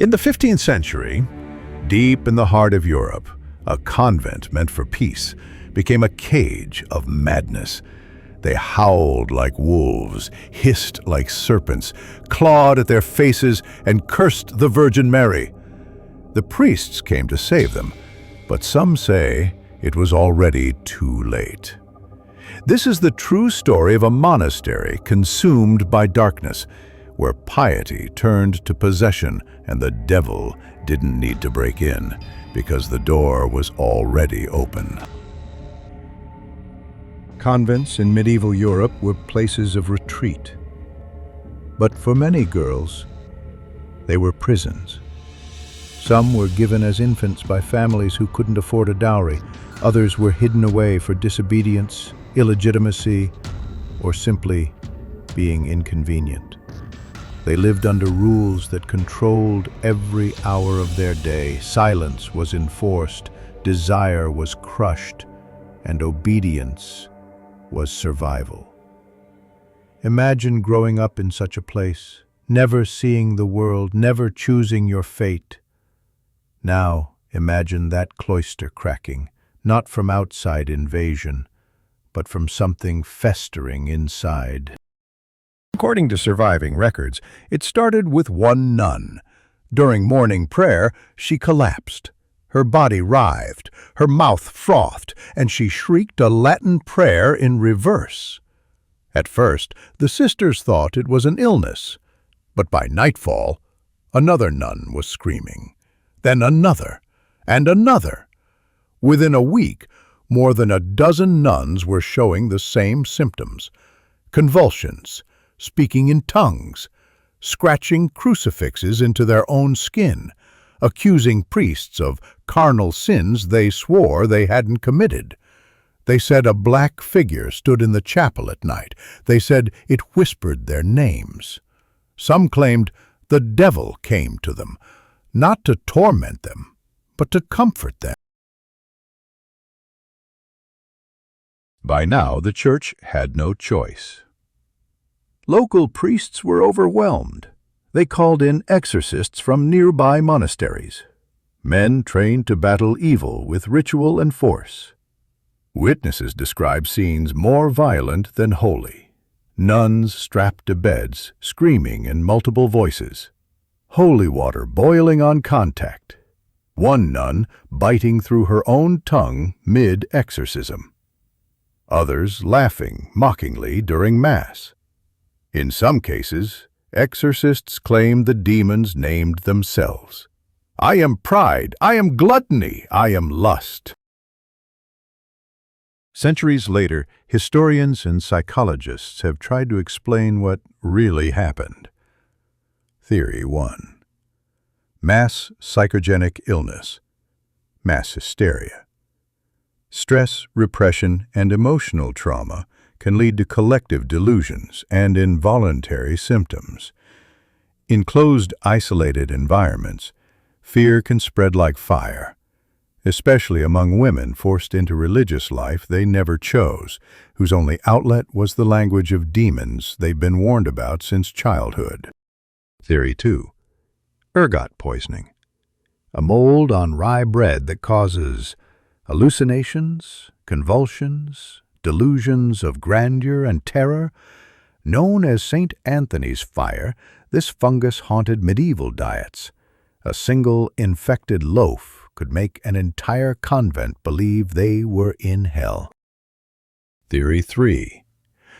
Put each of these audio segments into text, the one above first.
In the 15th century, deep in the heart of Europe, a convent meant for peace became a cage of madness. They howled like wolves, hissed like serpents, clawed at their faces, and cursed the Virgin Mary. The priests came to save them, but some say it was already too late. This is the true story of a monastery consumed by darkness, where piety turned to possession and the devil didn't need to break in because the door was already open. Convents in medieval Europe were places of retreat. But for many girls, they were prisons. Some were given as infants by families who couldn't afford a dowry. Others were hidden away for disobedience, illegitimacy, or simply being inconvenient. They lived under rules that controlled every hour of their day. Silence was enforced, desire was crushed, and obedience was survival. Imagine growing up in such a place, never seeing the world, never choosing your fate. Now, imagine that cloister cracking, not from outside invasion, but from something festering inside. According to surviving records, it started with one nun. During morning prayer, she collapsed. Her body writhed, her mouth frothed, and she shrieked a Latin prayer in reverse. At first, the sisters thought it was an illness, but by nightfall, another nun was screaming. Then another, and another. Within a week, more than a dozen nuns were showing the same symptoms: convulsions, speaking in tongues, scratching crucifixes into their own skin, accusing priests of carnal sins they swore they hadn't committed. They said a black figure stood in the chapel at night. They said it whispered their names. Some claimed the devil came to them, not to torment them, but to comfort them. By now, the church had no choice. Local priests were overwhelmed. They called in exorcists from nearby monasteries, men trained to battle evil with ritual and force. Witnesses describe scenes more violent than holy. Nuns strapped to beds, screaming in multiple voices. Holy water boiling on contact. One nun biting through her own tongue mid-exorcism. Others laughing mockingly during Mass. In some cases, exorcists claimed the demons named themselves. I am pride, I am gluttony, I am lust. Centuries later, historians and psychologists have tried to explain what really happened. Theory 1. Mass psychogenic illness, mass hysteria. Stress, repression, and emotional trauma can lead to collective delusions and involuntary symptoms. In closed, isolated environments, fear can spread like fire, especially among women forced into religious life they never chose, whose only outlet was the language of demons they've been warned about since childhood. Theory 2. Ergot poisoning, a mold on rye bread that causes hallucinations, convulsions, delusions of grandeur and terror. Known as St. Anthony's fire, this fungus haunted medieval diets. A single infected loaf could make an entire convent believe they were in hell. Theory 3.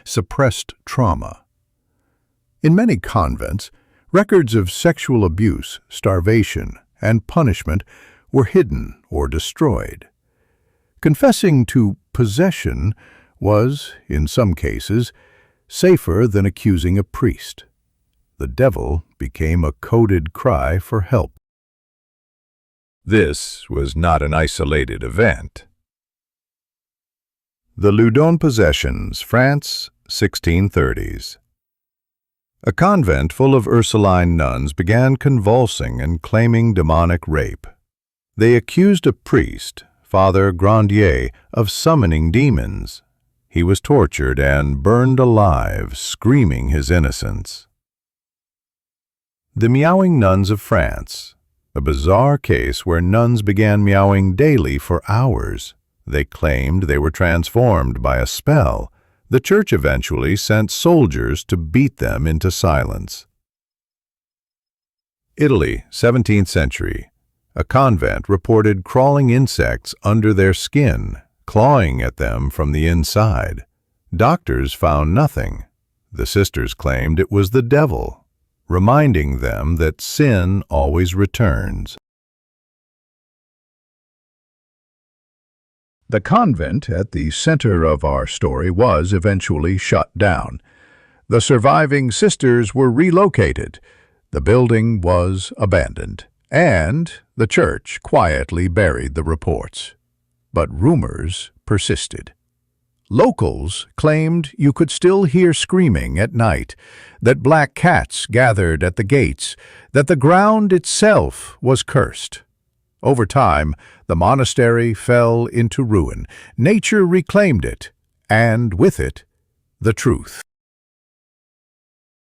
Suppressed trauma. In many convents, records of sexual abuse, starvation, and punishment were hidden or destroyed. Confessing to possession was, in some cases, safer than accusing a priest. The devil became a coded cry for help. This was not an isolated event. The Loudun possessions, France, 1630s. A convent full of Ursuline nuns began convulsing and claiming demonic rape. They accused a priest, Father Grandier, of summoning demons. He was tortured and burned alive, screaming his innocence. The meowing nuns of France, a bizarre case where nuns began meowing daily for hours. They claimed they were transformed by a spell. The church eventually sent soldiers to beat them into silence. Italy, 17th century. A convent reported crawling insects under their skin, clawing at them from the inside. Doctors found nothing. The sisters claimed it was the devil, reminding them that sin always returns. The convent at the center of our story was eventually shut down. The surviving sisters were relocated. The building was abandoned, and the church quietly buried the reports. But rumors persisted. Locals claimed you could still hear screaming at night, that black cats gathered at the gates, that the ground itself was cursed. Over time, the monastery fell into ruin. Nature reclaimed it, and with it, the truth.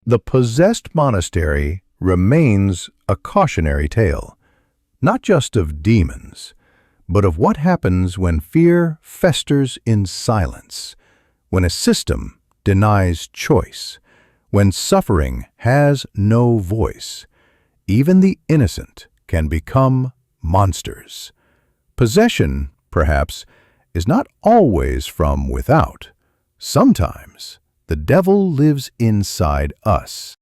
The possessed monastery remains a cautionary tale, not just of demons, but of what happens when fear festers in silence, when a system denies choice, when suffering has no voice. Even the innocent can become monsters. Possession, perhaps, is not always from without. Sometimes the devil lives inside us.